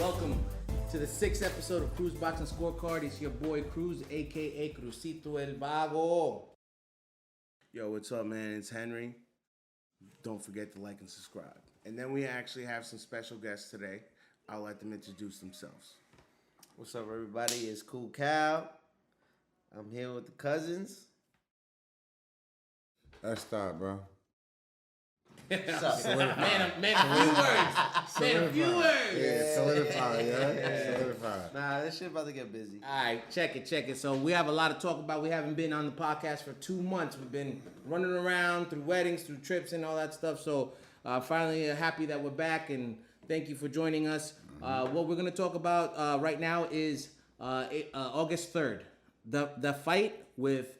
Welcome to the 6th episode of Cruz Boxing Scorecard. It's your boy Cruz, aka Crucito el Vago. Yo, what's up, man? It's Henry. Don't forget to like and subscribe. And then we actually have some special guests today. I'll let them introduce themselves. What's up, everybody? It's Cool Cal. I'm here with the cousins. Let's start, bro. Man, a few words. Man, a few words. Yeah, solidify, yeah? Solidify. Nah, this shit about to get busy. All right, check it. So we have a lot to talk about. We haven't been on the podcast for 2 months. We've been running around through weddings, through trips, and all that stuff. So finally happy that we're back, and thank you for joining us. What we're going to talk about right now is August 3rd, the fight with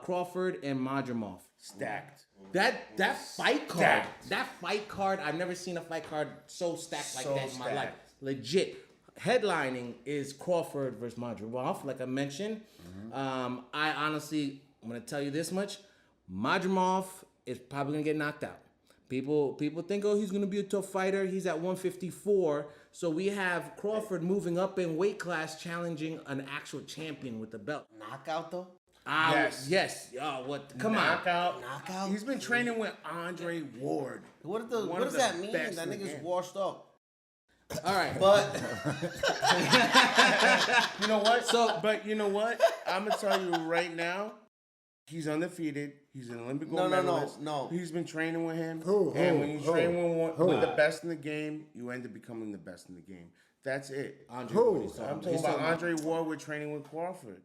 Crawford and Madrimov. Stacked. That fight card, I've never seen a fight card so stacked like that in my life. Legit. Headlining is Crawford versus Madrimov, like I mentioned. I'm going to tell you this much. Madrimov is probably going to get knocked out. People think, he's going to be a tough fighter. He's at 154. So we have Crawford moving up in weight class, challenging an actual champion with the belt. Knockout, though? Yes. Come Knockout. Knockout? He's been training with Andre Ward. What does that mean? That nigga's washed up. All right. But You know what? But you know what? I'm going to tell you right now, he's undefeated. He's an Olympic gold medalist. No. He's been training with him. When you train with the best in the game, you end up becoming the best in the game. That's it. Andre, I'm talking about Andre Ward with training with Crawford.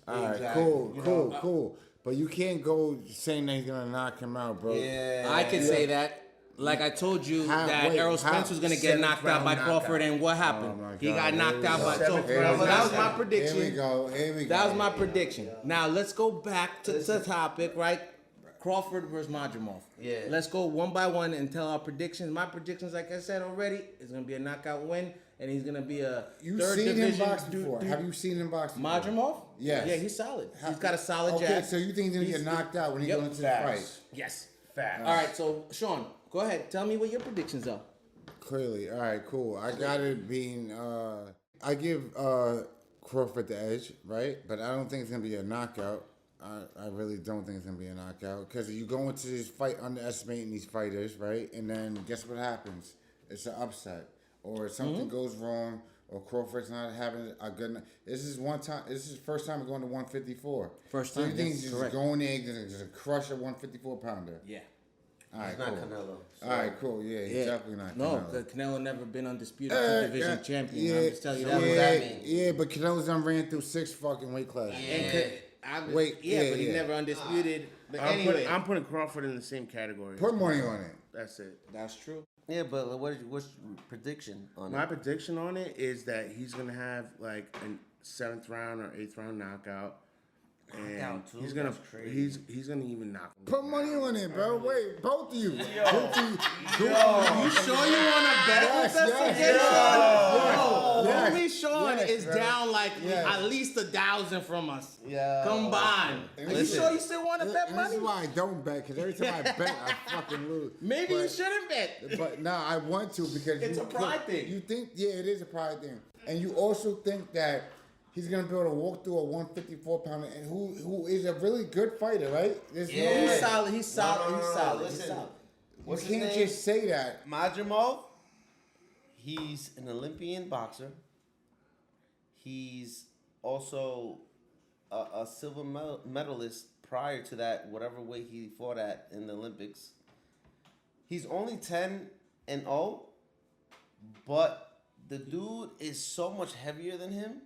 All right, cool. But you can't go saying that he's going to knock him out, bro. yeah, I can say that. Like I told you Errol Spence was going to get knocked out by Crawford, and what happened? He got knocked out by... So that was my prediction. Here we go. That was my prediction. Now, let's go back to the topic, right? Crawford versus Madrimov. Yeah. Let's go one by one and tell our predictions. My predictions, like I said already, is going to be a knockout win, and he's going to be a third division... You've seen him box before. Have you seen him box before? Madrimov? Yes. Yeah, he's solid. He's got a solid jab. Okay, so you think he's going to get knocked out when he goes into the fight? Yes. Fast. All right, so, Sean, go ahead. Tell me what your predictions are. Clearly. All right, cool. I got it being... I give Crawford the edge, right? But I don't think it's going to be a knockout. I really don't think it's going to be a knockout. Because you go into this fight underestimating these fighters, right? And then guess what happens? It's an upset. Or something goes wrong, or Crawford's not having a good... This is the first time going to 154. First So time, you think yes, he's correct. just going in, just crush a 154-pounder? Yeah. All right, he's not cool. Canelo. So. All right, cool. Yeah, he's definitely not No, Canelo. because Canelo never been undisputed two-division champion. I'm just telling you that. What does that mean? Yeah, but Canelo's done ran through 6 fucking weight classes. But he never undisputed. But anyway, I'm putting Crawford in the same category. Put money on it. That's it. that's true. Yeah, but what's your prediction on My it? prediction on it is that he's gonna have like a 7th round or 8th round knockout, and Knockout, too? he's gonna That's crazy. he's gonna even knock him. Put money on it, bro. Wait, both of you. You sure you want to bet with us again, Sean? Homie Sean is down like at least 1,000 from us. Yeah. Combined. Are you sure you still want to bet This money? is why I don't bet, because every time I bet, I fucking lose. Maybe you shouldn't bet. But no, I want to because It's a pride thing. You think, it is a pride thing, and you also think that he's gonna be able to walk through a 154-pounder, and who is a really good fighter, right? He's solid. He's solid. Listen, what's You his can't name? just say that. Madrimov. He's an Olympian boxer. He's also a silver medalist prior to that, whatever weight he fought at in the Olympics. He's only 10-0, but the dude is so much heavier than him.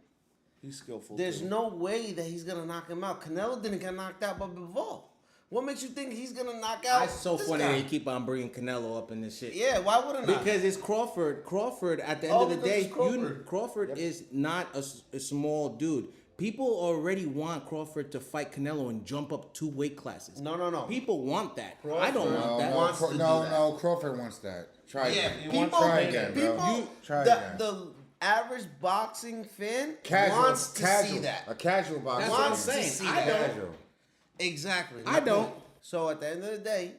He's skillful. There's too. no way that he's gonna knock him out. Canelo didn't get knocked out by Bivol. What makes you think he's gonna knock out? It's so this funny guy? they keep on bringing Canelo up in this shit. Yeah, why wouldn't I? Because it's Crawford. Crawford, at the end of the because day, it's Crawford. Crawford is not a small dude. People already want Crawford to fight Canelo and jump up 2 weight classes. No. People want that. I don't want that. wants to do that. No, Crawford wants that. Try again. Try again, bro. Try again. The average boxing fan Casual, wants to casual, see that. A casual boxer. That's what I'm Wants to saying. see I that. don't. Exactly. I don't. So at the end of the day,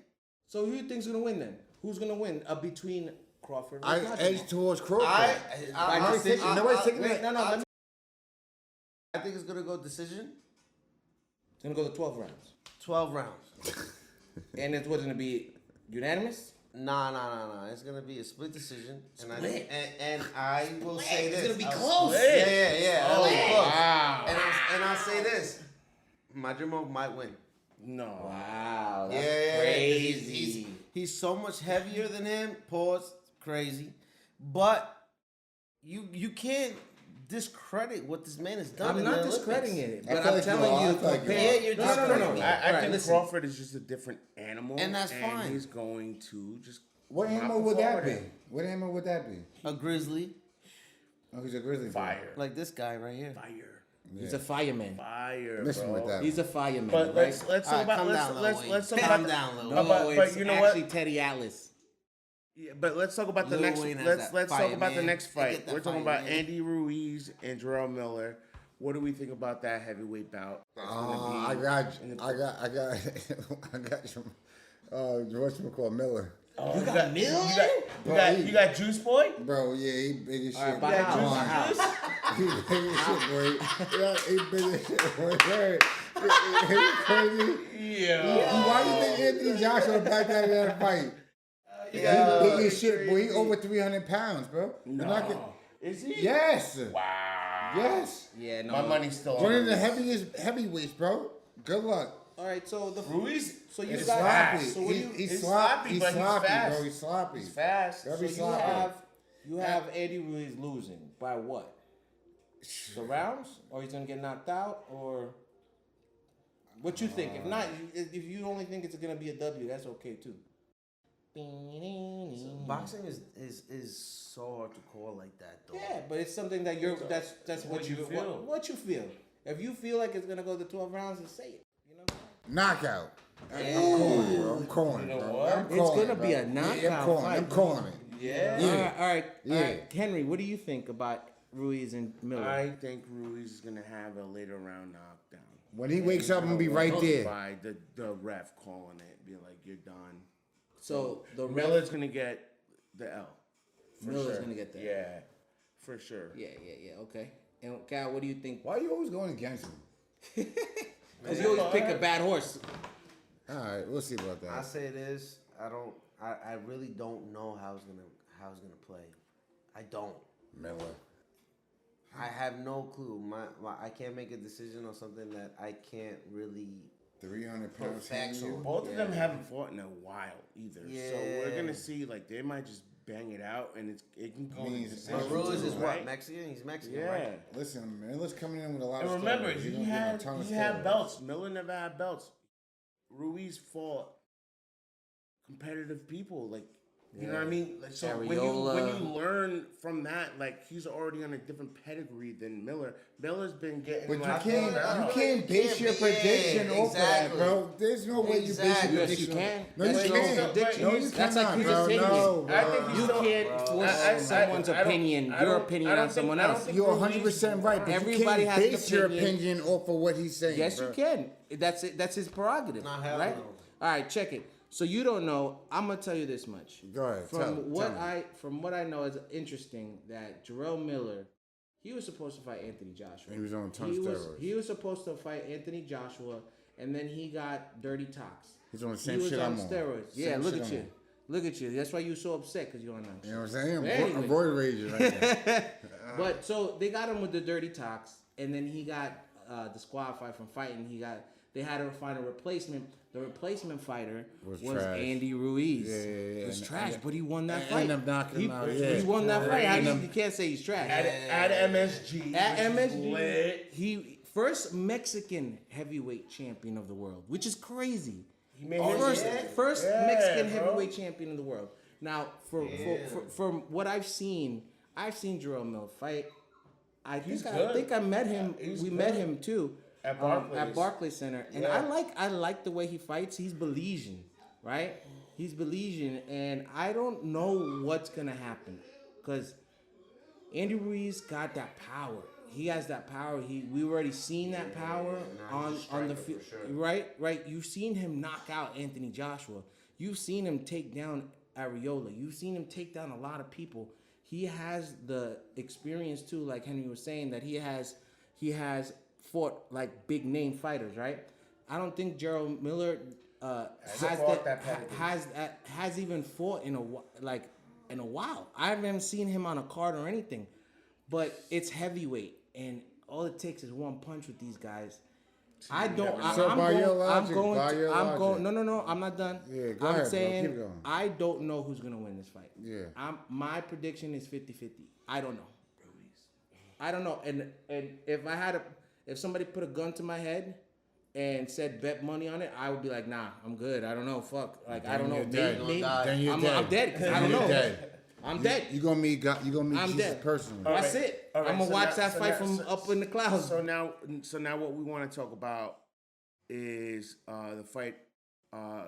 So who do you think's gonna win then? Who's gonna win between Crawford. I edge towards Crawford. Nobody's taking it. No. I think it's gonna go decision. It's gonna go to 12 rounds. 12 rounds. And it's what's gonna be unanimous? Nah. It's gonna be a split decision. Split. And I will say this. It's gonna be close. Yeah. Oh, Close. wow. And I'll say this. Madrimov might win. No. Wow. That's Yeah. crazy. He's so much heavier than him. Pause. Crazy. But you can't discredit what this man has done. I'm in not the discrediting Olympics. it, but feel I'm like telling you are. you. I feel like you Yeah, you're No. I think listen. Crawford is just a different animal, And that's fine. He's going to just. What knock animal the would that forward be? in. What animal would that be? A grizzly. Oh, he's a grizzly. Fire. Like this guy right here. Fire. He's a fireman. Fire. Listen bro. with that. He's a fireman. But right? let's talk about let's talk Calm about down, Lil No, Wayne. but it's you know what? actually Teddy Atlas. Yeah, but let's talk about the Lil next. Wayne has Let's that talk fire, about the man. next They fight. get that We're talking fire, about man. Andy Ruiz and Jarrell Miller. What do we think about that heavyweight bout? That's gonna I be got in the- I got some George McCall Miller. Oh, You got Miller? you got Juice Boy. Bro, yeah, he big as All right, shit. by Yeah, house. Juice By house. He big as shit, boy. Yeah, he big as shit, boy. Word. He crazy. Yeah. Why you think Anthony Joshua backed out of that fight? He big as shit, boy. He over 300 pounds, bro. No. Is he? Yes. Wow. Yes. Yeah, no. My money's still One on of the Ruiz. heavyweights, bro. Good luck. All right, so the Ruiz. So you is got fast. So what do you? He's sloppy, He's but he's sloppy, fast. bro. He's sloppy. He's fast. Gotta So be you sloppy. have Andy Ruiz losing by what? The rounds, or he's gonna get knocked out, or what you think? If not, if you only think it's gonna be a W, that's okay too. Boxing is so hard to call like that, though. Yeah, but it's something that you're. That's what you feel. What you feel. If you feel like it's gonna go to 12 rounds, just say it. You know. Knockout. I'm calling, bro. I'm calling, You know bro. what? I'm It's calling, gonna bro. be a knockout Yeah, I'm calling. fight. I'm calling it. Yeah. All right. Yeah. Henry, what do you think about Ruiz and Miller? I think Ruiz is gonna have a later round knockdown. When he wakes up, I'm gonna be right there. By the ref calling it, be like, "You're done." So the Miller's gonna get the L. For Miller's sure. gonna get the L. Yeah, for sure. Yeah. Okay. And Cal, what do you think? Why are you always going against him? Because you always pick a bad horse. All right, we'll see about I that. say this. I really don't know how it's gonna play. I don't. Miller. I have no clue. I can't make a decision on something that I can't really. 300 pounds. Facts senior. on. Both of them haven't fought in a while either. So we're Yeah. gonna see, like, they might just bang it out, and it can go Means- into But decision Ruiz too, is right? what? Mexican? He's Mexican, Yeah. right? Listen, Miller's coming in with a lot And of remember, steroids. he don't get a had ton of had steroids. belts. Miller never had belts. Ruiz fought competitive people, like, you know what I mean. Like, so when Areola. you learn from that, like, he's already on a different pedigree than Miller. Miller's been getting. But like, you can't base your prediction off of that, bro. There's no way you base your Exactly. Yes, prediction. you can. No, you That's your can't. prediction. No, you That's cannot, like his bro. opinion. No, bro. I think he's You still, can't force someone's opinion, your opinion on someone else. You're 100% right, but Everybody you has can't an base your opinion. opinion off of what he's saying. Yes, bro. you can. That's it. That's his prerogative, Nah, hell right? no. All right, check it. So you don't know. I'm gonna tell you this much. Go ahead. From tell me. what I know, is interesting that Jarrell Miller, he was supposed to fight Anthony Joshua. He was on a ton of He steroids. was supposed to fight Anthony Joshua, and then he got dirty talks. He's on the He same was shit on I'm on. steroids. Same Yeah, look shit at I'm you. on. Look at you. That's why you're so upset, because you're on that. You know what I'm saying? Anyway. I'm roid raging right now. But so they got him with the dirty talks, and then he got disqualified from fighting. They had to find a replacement. The replacement fighter was trash. Andy Ruiz. Yeah. It was And- trash, and- but he won that and fight. ended up knocking him out, yeah. He won that fight. How do And you can't say he's trash. at MSG. At which is MSG, lit. he first Mexican heavyweight champion of the world, which is crazy. He made his- First Yeah, Mexican bro. heavyweight champion in the world. Now, from what I've seen Jarrell Miller fight. I He's think good. I met him. He's We good. met him too At Barclays. at Barclays Center, and Yeah. I like the way he fights. He's Belizean, right? He's Belizean, and I don't know what's gonna happen because Andy Ruiz got that power. He has that power. We already seen that power on the field, right? You've seen him knock out Anthony Joshua. You've seen him take down areola. You've seen him take down a lot of people. He has the experience too, like Henry was saying, that he has fought like big name fighters, right? I don't think Jarrell Miller has even fought in a while. I haven't seen him on a card or anything, but it's heavyweight, and all it takes is one punch with these guys. I'm going. No, I'm not done. Yeah, go I'm ahead, saying bro. Keep going. I don't know who's gonna win this fight. Yeah. My prediction is 50-50. I don't know. I don't know. And if somebody put a gun to my head and said bet money on it, I would be like, nah, I'm good. I don't know. Fuck. Like Then I don't know. you're dead. Maybe Then you're I'm dead. dead because I don't You're know. dead. I'm dead. You gonna meet I'm Jesus dead. personally. That's it. All right, I'm gonna so watch now- that so fight now- from so- up in the clouds. So now what we want to talk about is the fight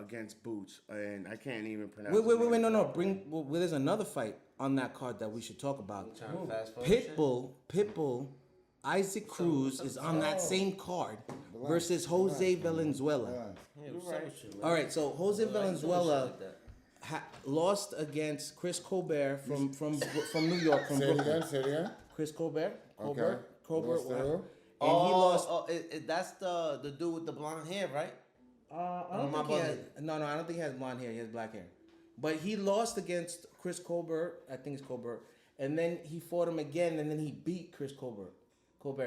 against Boots, and I can't even pronounce. Wait, no. There's another fight on that card that we should talk about. Pitbull, Isaac Cruz is on that same card versus Jose Valenzuela. All right, so Jose Valenzuela lost against Chris Colbert from New York, from Brooklyn. Say it again. Chris Colbert. Okay. Colbert. Lost to who? And he lost. That's the dude with the blonde hair, right? I don't think he has. No, I don't think he has blonde hair. He has black hair. But he lost against Chris Colbert. I think it's Colbert. And then he fought him again, and then he beat Chris Colbert.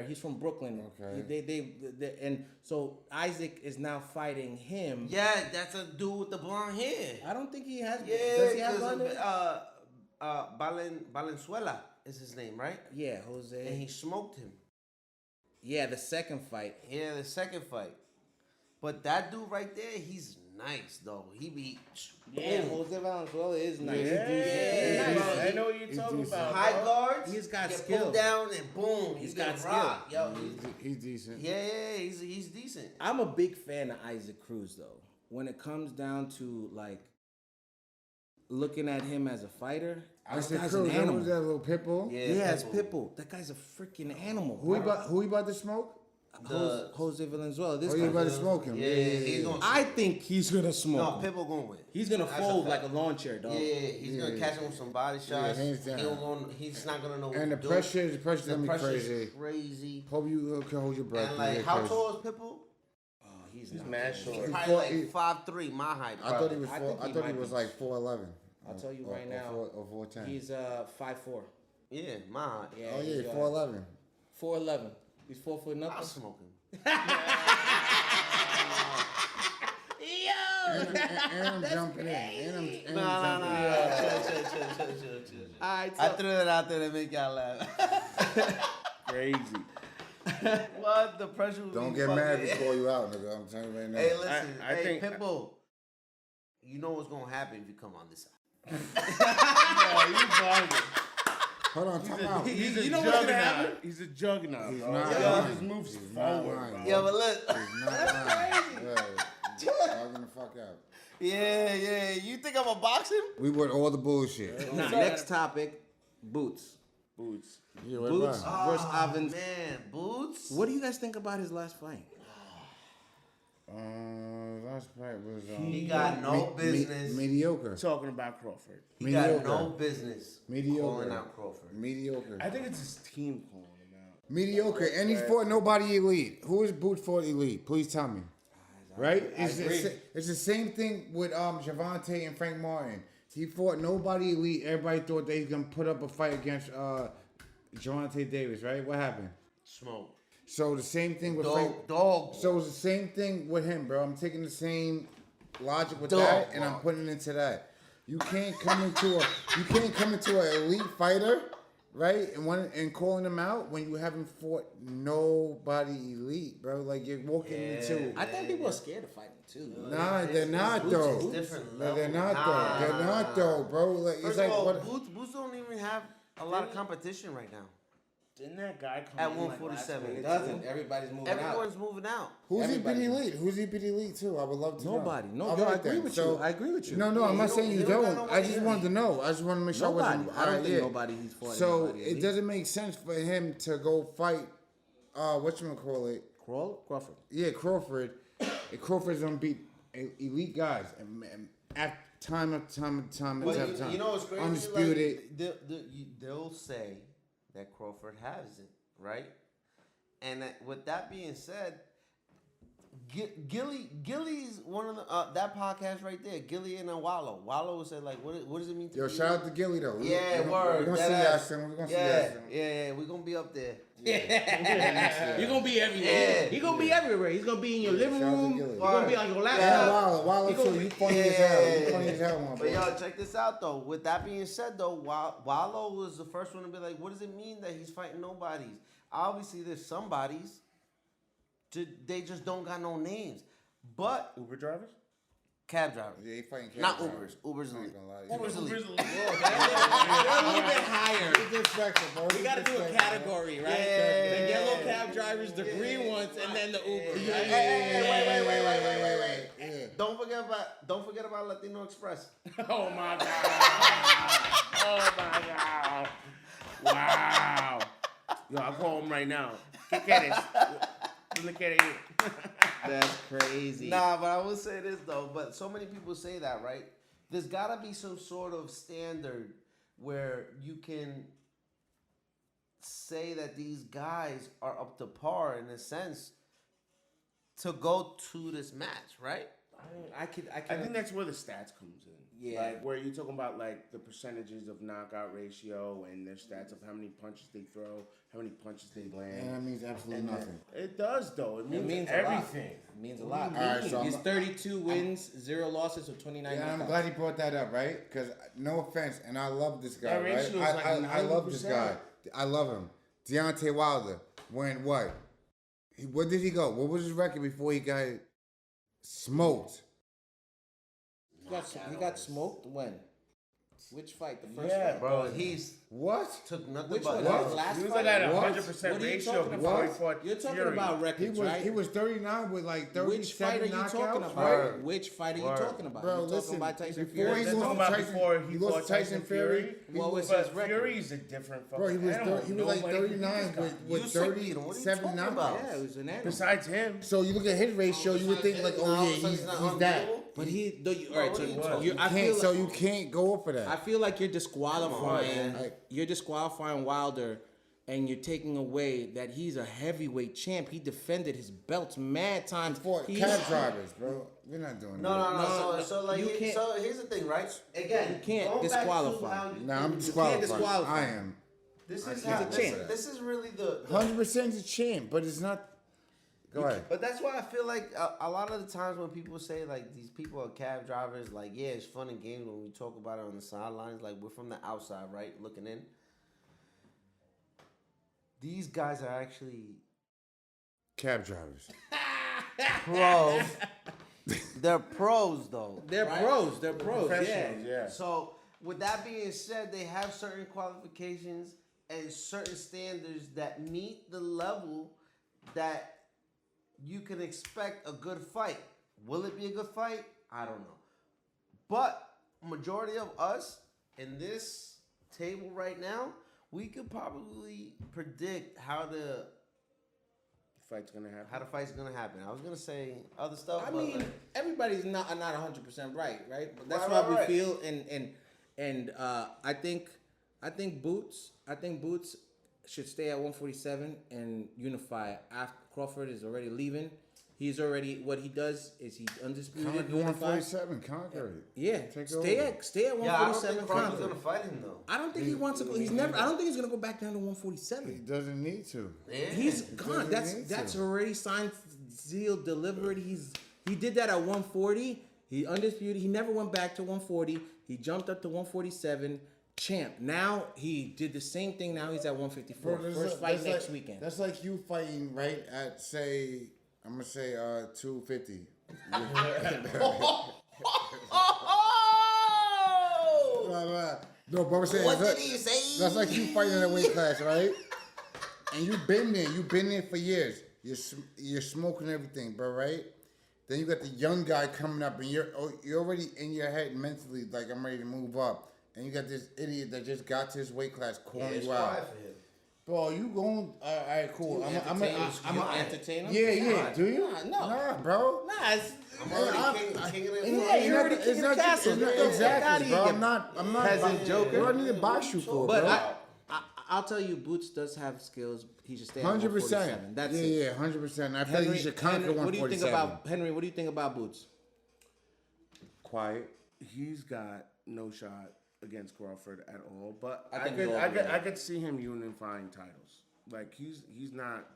He's from Brooklyn. Okay. They and so Isaac is now fighting him. Yeah, that's a dude with the blonde hair. I don't think he has. Yeah, Does he have blonde hair? Valenzuela is his name, right? Yeah, Jose. And he smoked him. Yeah, the second fight. Yeah, the second fight. But that dude right there, he's nice though. He be Jose Valenzuela is nice. Yeah, I know what you're talking about. high bro. guards. He's got get skill. pulled down and boom, He's gonna got skill. rock. Yo, He's decent. yeah, he's decent. I'm a big fan of Isaac Cruz though. When it comes down to like looking at him as a fighter, I this said, guy's Cruz, an that animal. was that little Pitbull. Yeah, it's Pitbull. That guy's a freaking animal. Who he about to smoke? Jose Valenzuela. This Oh, you guy. about to smoke him? Yeah, he's gonna. I think he's gonna smoke. No, Pitbull gonna win. He's gonna That's fold a like fact. a lawn chair, dog. Yeah, he's gonna catch him with some body shots. hands down. He's not gonna know what And the to do. pressure's gonna be pressure's crazy. crazy. Hope you can hold your breath. And like, Yeah, how crazy. tall is Pitbull? Oh, he's not mad tall. short. He's He probably fought- like 5'3", my height. I thought he was. I think he I thought he might was be. like 4'11". I'll tell you right or now. 4'10". He's 5'4". Yeah, my height. Yeah. Oh yeah, he's, 4'11". 4'11". He's 4 foot I'll nothing. smoke him. And I'm jumping in. And I'm jumping in. Chill. All right, I threw it out there to make y'all laugh. Crazy. What? The pressure was Don't get mad if we call you out, nigga. I'm telling you right now. Hey, listen. I hey, think- Pitbull. You know what's gonna happen if you come on this side. Hold on, time out. He's a You know what's gonna juggernaut. happen? He's a juggernaut. He's bro. not He lying. just moves He's not forward. lying. Yeah, but look. He's not lying. Talking the fuck out. Yeah. You think I'm a boxing? We with all the bullshit. Nah, next topic, Boots. Boots. Yeah, what Boots about? versus Ovens. Man, Boots. What do you guys think about his last fight? Last fight was He got no business. mediocre. Talking about Crawford. He got mediocre. no business Mediocre. calling out Crawford. Mediocre. I think it's his team calling him out. Mediocre. And he fought nobody elite. Who is Boots fought elite? Please tell me. Right? It's the same thing with Javante and Frank Martin. He fought nobody elite. Everybody thought they was gonna put up a fight against Javante Davis, right? What happened? Smoke. So the same thing with Frank. Dog. So it's the same thing with him, bro. I'm taking the same logic with Dog, that, and bro. I'm putting it into that. You can't come into an elite fighter, right? And calling them out when you haven't fought nobody elite, bro. Like you're walking into. I think people are scared of fighting too. Nah, they're not though. It's different No, level. they're not though. They're not though, bro. Like it's First like of all, what? Boots don't even have a lot of competition right now. Didn't that guy come At in like 147. It doesn't. Everybody's moving out. Everyone's moving out. Who's he been everybody. elite? Who's he been elite too? I would love to know. Nobody. No, All yo, I right agree then. with So- you. I agree with you. No, I'm Yeah, not saying you you don't got don't. I nobody just elite. wanted to know. I just wanted to make sure I Nobody. wasn't. I don't think yeah. nobody he's fought. So anybody it elite. doesn't make sense for him to go fight. Whatchamacallit? Crawford. Yeah, Crawford. And Crawford's gonna beat elite guys. And time and time. You know what's crazy? Undisputed. They'll say that Crawford has it, right? And with that being said, Gilly's one of the that podcast right there. Gilly and Wallow. Wallow said like, what does it mean to Yo, be? shout out to Gilly though. We're gonna see y'all soon. We're gonna see y'all soon. Yeah, we're gonna be up there. Yeah. You're gonna be everywhere. Yeah. He's gonna be everywhere. He's gonna be in your living Shout out to room. Gilly. He's gonna be on your Yeah, laptop. Wallow too. You funny as hell. You funny as hell, man. But y'all, check this out though. With that being said though, Wallow was the first one to be like, what does it mean that he's fighting nobodies? Obviously, there's somebodies. They just don't got no names. But Uber drivers? cab drivers. Yeah, he fighting cab Not drivers. Uber's I elite. ain't gonna lie. Uber's elite. They're a little bit higher. Disrespectful, bro. We gotta do a category, right? Yeah. The yellow cab drivers, the green ones, and then the Uber. Hey, wait. Yeah. Don't forget about Latino Express. Oh my god! Oh my god! Wow. Yo, I'll call him right now. ¿Qué quieres? Look at it. That's crazy. Nah, but I will say this though. But so many people say that, right? There's gotta be some sort of standard where you can say that these guys are up to par in a sense to go to this match, right? I think that's where the stats comes in. Yeah. Like where you're talking about like the percentages of knockout ratio and their stats of how many punches they throw, how many punches they land. And that means absolutely nothing. It does though. It means, means everything. It means a lot. All right, so He's I'm- 32 wins, 0 losses with 29 Yeah, I'm knockouts. glad he brought that up, right? Because no offense, and I love this guy, That right? ratio is like I love this 90%. guy. I love him. Deontay Wilder went what? Where did he go? What was his record before he got smoked? He got smoked when? Which fight? The first Yeah, fight? Bro, he's What? took nothing Which but one? What? The last He was fight? at a What? 100% What are you ratio talking before he about? fought You're talking Fury. about He records, was right? he was 39 with like 37 Which fight are you knockouts, talking about? Word. Which fight are you Word. talking about? Bro, you talking listen, about Tyson before Fury? he Let's lost talk to about Tyson- before he he lost fought to Tyson Fury. What was But his record? Fury's a different fucking Bro, he was animal. like Nobody can beat 39 this guy. with Usyk beat him. What are you 37 talking knockouts. about? Yeah, it was an animal. Besides him, So you look at his ratio, you would think like, oh yeah, he's that. But he, all right. So You I feel So like, you can't go up for I that. feel like you're disqualifying. man. You're disqualifying Wilder, and you're taking away that he's a heavyweight champ. He defended his belts mad times. For He's- cab drivers, bro. We're not doing that. No. So like, you can't- so here's the thing, right? Again, You can't going back to disqualify. how you- Nah, I'm can't disqualified. disqualify. I am. This is He's how a champ. this is really the 100% a champ, but it's not. Go ahead. But that's why I feel like a lot of the times when people say like these people are cab drivers, like yeah, it's fun and games when we talk about it on the sidelines. Like we're from the outside, right, looking in. These guys are actually Cab drivers. pros. They're pros though. They're right? pros. They're pros. Yeah. professionals, yeah. So with that being said, they have certain qualifications and certain standards that meet the level that you can expect a good fight. Will it be a good fight? I don't know. But majority of us in this table right now, we could probably predict how the Fight's gonna happen. fight's gonna happen. I was gonna say other stuff. I but mean, like, everybody's not 100% right? But that's Right, why we right. feel and I think Boots should stay at 147 and unify. After Crawford is already leaving, he's already what he does is he undisputed Conquer unifies. 147, conquer it. Yeah, Take stay over. at yeah, I don't 147. think Crawford's conquer. gonna fight him though. I don't think he wants to go. He's never. I don't think he's gonna go back down to He 147. doesn't need to. Yeah. He's gone. doesn't That's need to. already signed, sealed, delivered. He did that at 140. He undisputed. He never went back to 140. He jumped up to 147. Champ. Now he did the same thing. Now he's at 154. Bro, First fight that's next like, weekend. That's like you fighting right at say, I'm gonna say 250. No, but I'm saying What that's did he say? That's like you fighting in that weight class, right? And you've been there. You've been there for years. You're smoking everything, bro, right? Then you got the young guy coming up, and you're already in your head mentally like I'm ready to move up. And you got this idiot that just got to his weight class calling you out. Bro, you going? All right, cool. You I'm entertain him? Yeah, Come yeah. on. Do you? No. Nah, bro. Nah, it's, I'm already king of the Yeah, you're already king of the castle. Exactly, bro. I'm not peasant joker. What do I need to box you for, But bro? I'll tell you, Boots does have skills. He should stay at 100%. 147. That's it. Yeah, 100%. I feel like he should conquer 147. What do you think about Henry? What do you think about Boots? Quiet. He's got no shot against Crawford at all. But I I could see him unifying titles. Like he's not.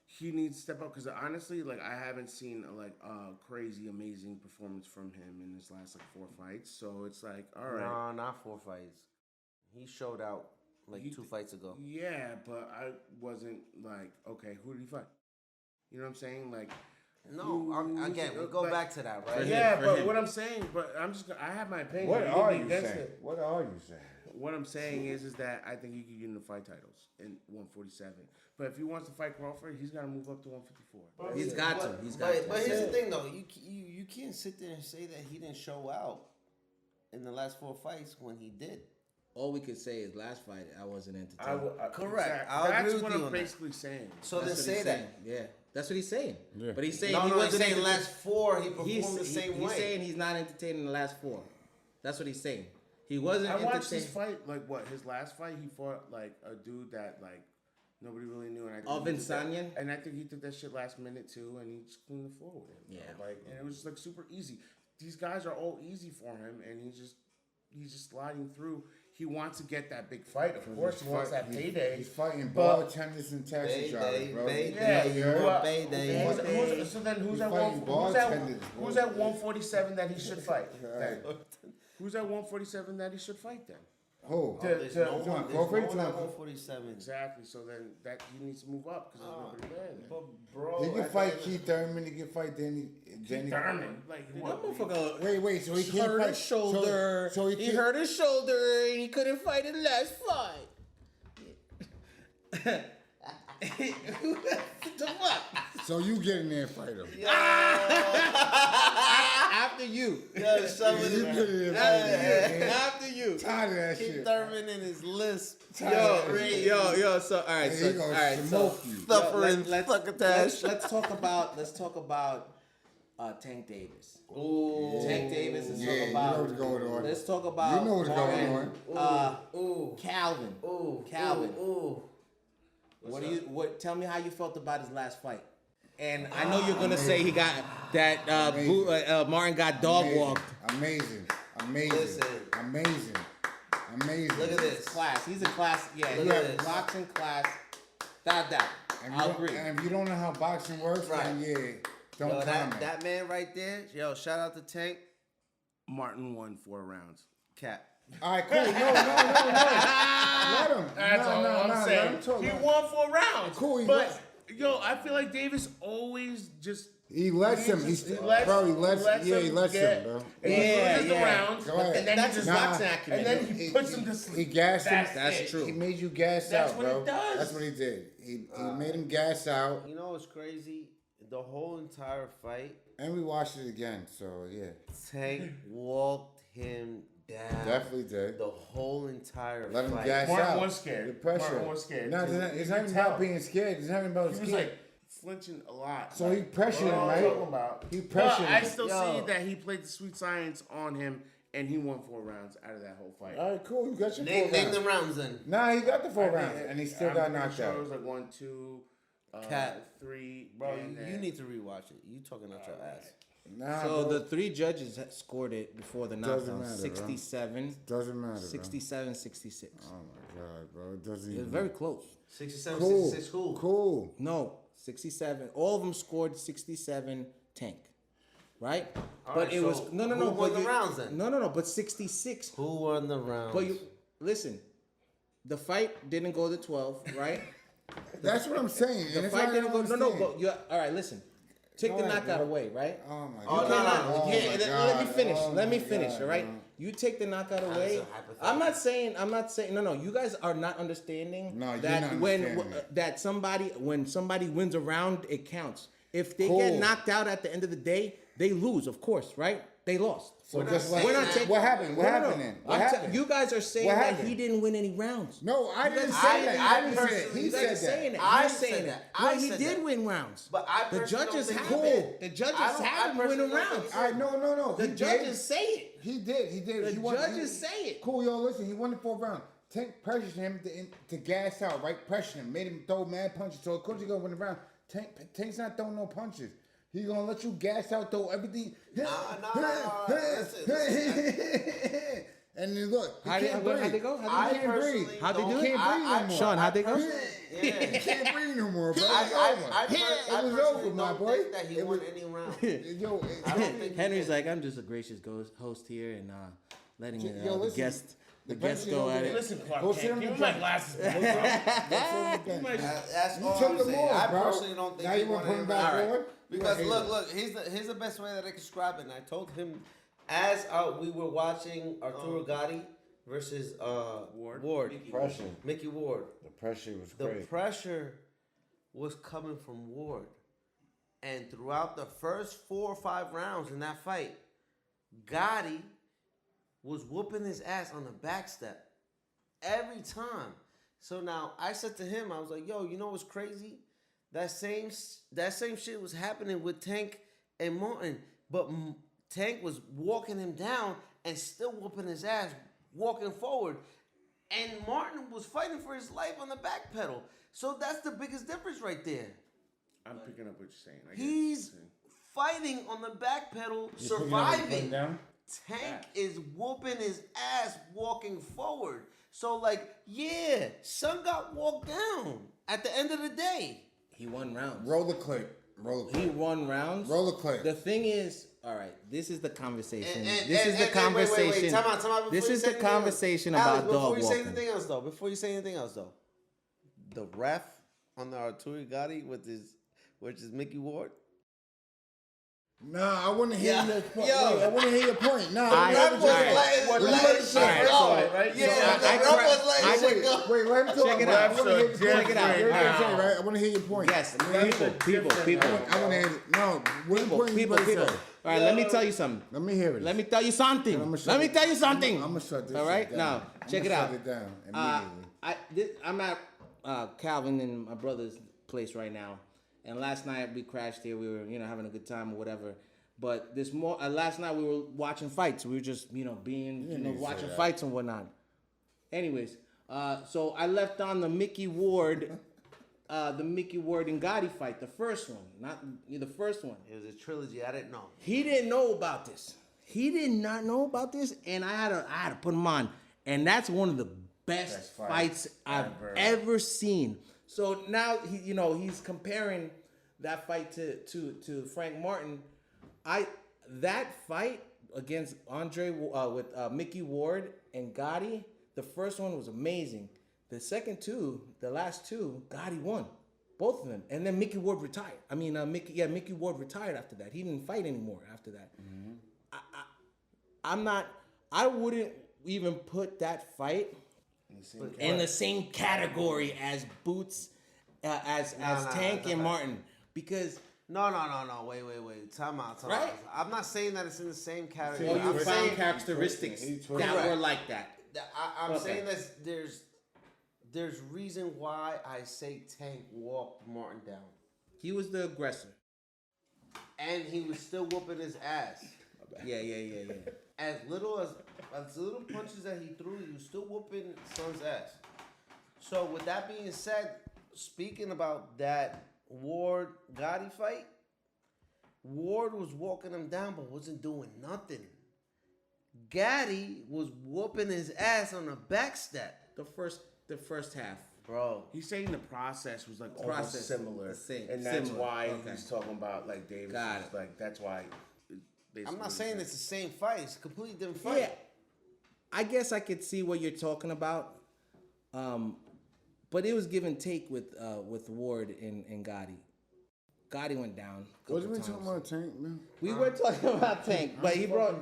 He needs to step up because honestly, like I haven't seen a crazy, amazing performance from him in his last 4 fights. So it's like, all right, No, not 4 fights. He showed out 2 fights ago. Yeah, but I wasn't like, okay, who did he fight? You know what I'm saying? Like, No, again, we go back to that, right? Yeah, but what I'm saying, I have my opinion. What are you against saying? it. What are you saying? What I'm saying is that I think he could unify titles in 147. But if he wants to fight Crawford, he's got to move up to 154. He's got to. But here's the thing, though. You can't sit there and say that he didn't show out in the last 4 fights when he did. All we could say is last fight, I wasn't entertained. Correct. Exactly. I'll That's agree with what you I'm on that. basically saying. So then That's what say he's that. saying. Yeah, that's what he's saying. Yeah. But he's saying No, he he's wasn't saying entertained. last 4 he performed the same way. He's saying he's not entertained in the last 4. That's what he's saying. He wasn't I watched his entertained. fight, his last fight, he fought a dude that nobody really knew. And Valenzuela? And I think he took that shit last minute too, and he just cleaned the floor with him. Yeah. And it was just super easy. These guys are all easy for him, and he's just sliding through. He wants to get that big fight. Of course, he wants that payday. He's fighting ball tennis and taxi drivers, bro. So then who's at 147 that he should fight? Who's at 147 that he should fight then? Who? There's no one at Crawford? 147. Exactly. So then that he needs to move up because there's nobody there. Then. But bro, He can fight Keith Thurman. He can fight Danny. Thurman. That motherfucker Wait. So he can't hurt fight. his shoulder. So he hurt his shoulder and he couldn't fight in the last fight. The fuck? So you get in there and fight him. After you. Yo, some of You the get in there and fight him. After you. Tired of that Keith shit. Thurman in his lisp. Yo, so all right, Hey, so he gonna all right, so smoke you. Suffering succotash. let's talk about Tank Davis. Ooh. Tank Davis. Let's Yeah, talk you about. know what's going on. Let's talk about. You know what's going on. Ooh. Calvin. Ooh. Calvin. Ooh. Tell me how you felt about his last fight. And I know you're gonna say he got that. Martin got dog walked. Amazing. Listen. Amazing. Look at this. Class. He's a class. Yeah, Look he at has this. boxing class. That. I'll agree. And if you don't know how boxing works, then don't Yo, comment. that man right there. Yo, shout out to Tank. Martin won 4 rounds. Cap. All right, cool. No. Let him. That's all I'm Let saying. him talk. He won 4 rounds. Cool, he But won. I feel like Davis always just. He lets him. He lets him, bro. And he loses the rounds. Go ahead. And then That's he his just boxing acumen. And then he puts him to sleep. He gassed him. That's it. true. He made you gas That's out, what bro. he does. That's what he did. He made him gas out, You know what's crazy? The whole entire fight, and we watched it again. So yeah, Tank walked him down. definitely did. The whole entire Let him fight. gas Martin out. was scared. The pressure. Martin was scared. No, it's not even about being scared. It's not even about He was scared. flinching a lot. So he pressured him, right? He pressured But I him. still Yo. see that he played the sweet science on him, and he won 4 rounds out of that whole fight. All right, cool. You got your 4 Name rounds. the rounds then. Nah, he got the 4 rounds, and he still got knocked It out. was 1, 2, Cat. 3. Bro, and you need to rewatch it. You talking out your ass. Nah, So bro. the 3 judges scored it before the Doesn't knockdown. matter, bro. 67, Doesn't matter, bro. 67, 66. Oh my god, bro. It doesn't It even. was very close. 67, cool. 66, cool. Cool. No, 67. All of them scored 67 Tank. Right? All but right, it so was no. who But won the rounds then? No. But 66. Who won the rounds? But you listen. The fight didn't go to 12, right? That's what I'm saying. The and it's fight not didn't go. even No. saying. But you all right? Listen. Take Go the ahead, knockout bro. away, right? Oh my Oh, god. no. Oh Yeah, my let God. me finish. Oh Let me my finish. God, All right. bro. You take the knockout That's away. a hypothetical. I'm not saying. No. You guys are not understanding No, you're that not when understanding when somebody wins a round, it counts. If they Cool. get knocked out at the end of the day, they lose, of course, right? They lost. So We're just not like, saying that. what happened? What No, no, happened no. then? What happened? You guys are saying What that happened? he didn't win any rounds. No, I didn't say I- that. I I didn't say that. personally- He You guys said are saying that. that. I You're said saying that. Well, I he said did that. win rounds. But I the personally judges don't think have he it. did. The judges I have him personally winning don't think rounds. he All right, no. The He judges did. say it. He did. The He won, judges say it. Cool, yo, listen, he won the 4th round. Tank pressured him to gas out, right? Pressured him, made him throw mad punches. So of course he's gonna win the round. Tank's not throwing no punches. He's gonna let you gas out, throw everything. Nah. Listen. And then look, he How'd can't they breathe. go? I He can't breathe. personally How'd they do don't- it? Can't breathe no more. Sean, how'd they go? He Yeah. can't breathe no more, bro. It's I over. It was personally over, my don't boy. think that he It won was- any round. Yo, I don't think Henry's like, I'm just a gracious host here and letting Yo, the listen, guest the guest bench go is at over it. Listen, Clark Go Kent, sit on give the me my bench. glasses. That's You all took I'm them saying. off, I bro. personally don't think Now he you want won to put any him back round. forward? Because look, here's the best way that I can describe it. And I told him as we were watching Arturo Gatti versus Ward. Mickey Ward. The pressure was The great. pressure was coming from Ward. And throughout the first 4 or 5 rounds in that fight, Gotti was whooping his ass on the back step every time. So now I said to him, I was like, yo, you know what's crazy? That same shit was happening with Tank and Martin. But Tank was walking him down and still whooping his ass, walking forward. And Martin was fighting for his life on the back pedal. So that's the biggest difference right there. I'm picking up what you're saying. I get what He's you're saying. fighting on the back pedal, You putting surviving. down? Tank is whooping his ass walking forward. So, like, yeah, son got walked down at the end of the day. He won rounds. Roll the clip. He won rounds. Roll the clip. The thing is, all right, this is the conversation. And- This is the conversation. Wait. Time out before This you is say the anything else. conversation Alex, about dog Before you say walking. anything else, though, the ref on the Arturo Gatti which is Mickey Ward. Nah, I want to hear Yeah. your point. Yo. Wait, I want to hear your point. Nah, I- The ref was Alright. letting shit Alright, go. right? Yeah, So the I ref was letting shit go. Wait, let him talk. Check it out. I want to hear your Check point. it out. You're gonna Alright. say, right? I want to hear your point. Yes, I wanna hear people. your- People. I want to hear. No, what point you People. gonna say? All right, let me tell you something. Let me hear it. Let me tell you something. I'ma shut Let me it- tell you something. I'm gonna shut this. All right, shit now down. check it I'ma out. Shut it down immediately. I'm at Calvin and my brother's place right now, and last night we crashed here. We were having a good time or whatever. But last night we were watching fights. We were just watching fights and whatnot. Anyways, so I left on the Mickey Ward. The Mickey Ward and Gotti fight, the first one, not the first one. It was a trilogy. I didn't know. He didn't know about this. He did not know about this, and I had to put him on. And that's one of the best fights I've ever seen. So now he's comparing that fight to Frank Martin. That fight against Andre with Mickey Ward and Gotti, the first one was amazing. The second two, the last two, Gotti won, both of them, and then Mickey Ward retired. Mickey Ward retired after that. He didn't fight anymore after that. Mm-hmm. I wouldn't even put that fight in the same category as Boots, as Tank and Martin, because. No. Wait. Time out. Right? I'm not saying that it's in the same category. Well, you I'm found saying characteristics that Correct. were like that. I'm saying that there's reason why I say Tank walked Martin down, He was the aggressor. and he was still whooping his ass. Yeah. As little punches that he threw, he was still whooping son's ass. So with that being said, speaking about that Ward Gotti fight, Ward was walking him down but wasn't doing nothing. Gotti was whooping his ass on the back step. The first half. Bro. He's saying the process was like almost Process, similar, the same, and that's similar. why Okay. he's talking about like Davis. Got is it. like that's why. I'm not saying it's the same fight. It's a completely different fight. Yeah. I guess I could see what you're talking about. But it was give and take with Ward and Gotti. Gotti went down. What are we talking about, Tank, man? We were talking about Tank, but he brought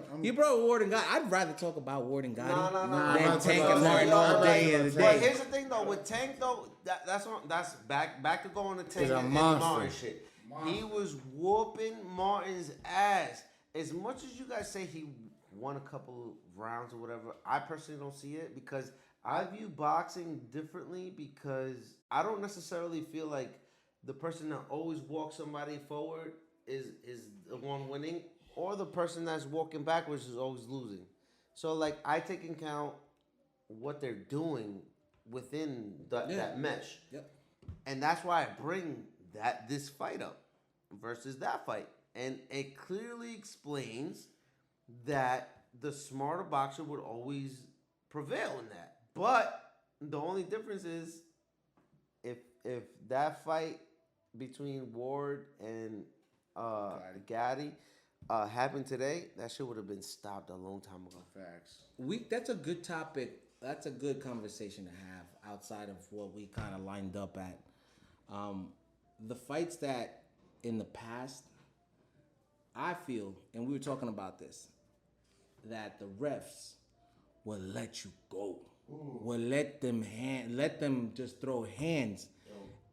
Ward and Gotti. I'd rather talk about Ward and Gotti No. than Tank No, and Martin no, all no, day no, and the But day. here's the thing though, with Tank though, that's back to going to Tank He's a and monster. Martin shit. He was whooping Martin's ass, as much as you guys say he won a couple rounds or whatever, I personally don't see it because I view boxing differently because I don't necessarily feel like the person that always walks somebody forward is the one winning, or the person that's walking backwards is always losing. So like I take into account what they're doing within that mesh. Yep. And that's why I bring this fight up versus that fight. And it clearly explains that the smarter boxer would always prevail in that. But the only difference is if that fight between Ward and Gaddy happened today, that shit would have been stopped a long time ago. Facts. That's a good topic. That's a good conversation to have outside of what we kind of lined up at. The fights that in the past, I feel, and we were talking about this, that the refs will let you go. Will let them just throw hands,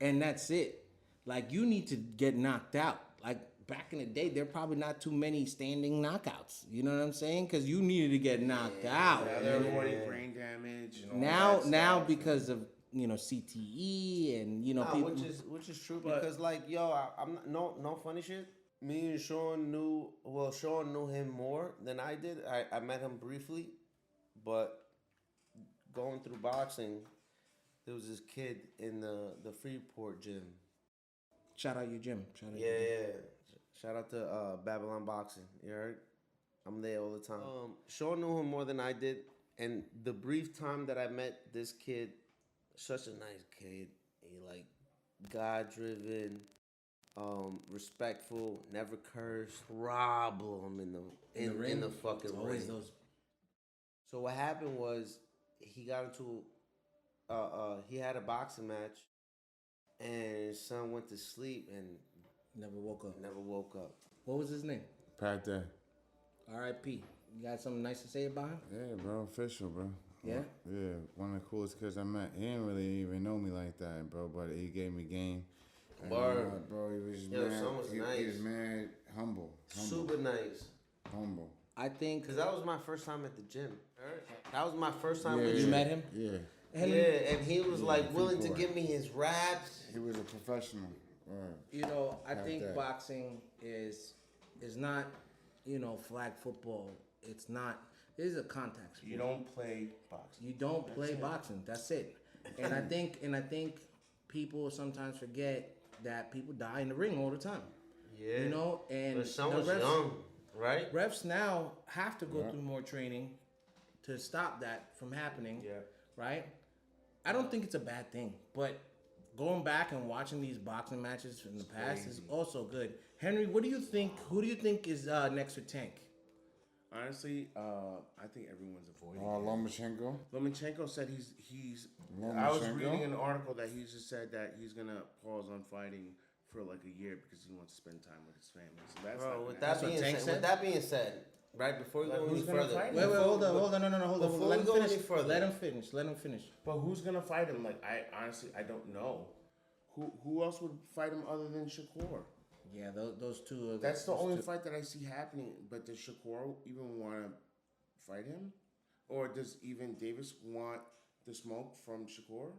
and that's it. Like you need to get knocked out. Like back in the day, there are probably not too many standing knockouts. You know what I'm saying? Because you needed to get knocked out. Now they're avoiding brain damage. And Now all that stuff. because of CTE and people, which is true because like I'm not, no funny shit. Me and Sean knew him more than I did. I met him briefly, but going through boxing, there was this kid in the Freeport gym. shout out your gym. Shout out to Babylon Boxing. You heard? I'm there all the time. Sean knew him more than I did, and the brief time that I met this kid, such a nice kid. He like God-driven, respectful, never cursed. Problem in the fucking ring. Those. So what happened was he got into he had a boxing match, and his son went to sleep and Never woke up. What was his name? Pat Day. R.I.P. You got something nice to say about him? Yeah, bro. Official, bro. Yeah? Yeah, one of the coolest kids I met. He didn't really even know me like that, bro, but he gave me game. And, Word. bro, he was Yo, mad. son was He nice. was mad, humble. Super nice. Humble. I think... Because that was my first time at the gym. That was my first time Yeah, with You met him? Yeah. Yeah, and he was like willing to give me his raps. He was a professional. Word. I think that. boxing is not, flag football. It's not. It is a contact sport. You don't play boxing. You don't play boxing. That's it. And I think people sometimes forget that people die in the ring all the time. Yeah. And But son the was refs, young, right? refs now have to go through more training to stop that from happening. Yeah. Right? I don't think it's a bad thing, but going back and watching these boxing matches from the past is also good. Henry, what do you think? Who do you think is next for Tank? Honestly, I think everyone's avoiding him. Lomachenko. Lomachenko said he's. Lomachenko? I was reading an article that he just said that he's gonna pause on fighting for like a year because he wants to spend time with his family. So that's Bro, not with gonna that, happen. with that being said, right before we go any who's gonna further, fight him? Wait, hold on, no, hold on. Before Let we him go finish. any further. Let him finish. But who's gonna fight him? Like I honestly don't know. Who else would fight him other than Shakur? Yeah, those two. That's the only fight that I see happening. But does Shakur even want to fight him, or does even Davis want the smoke from Shakur?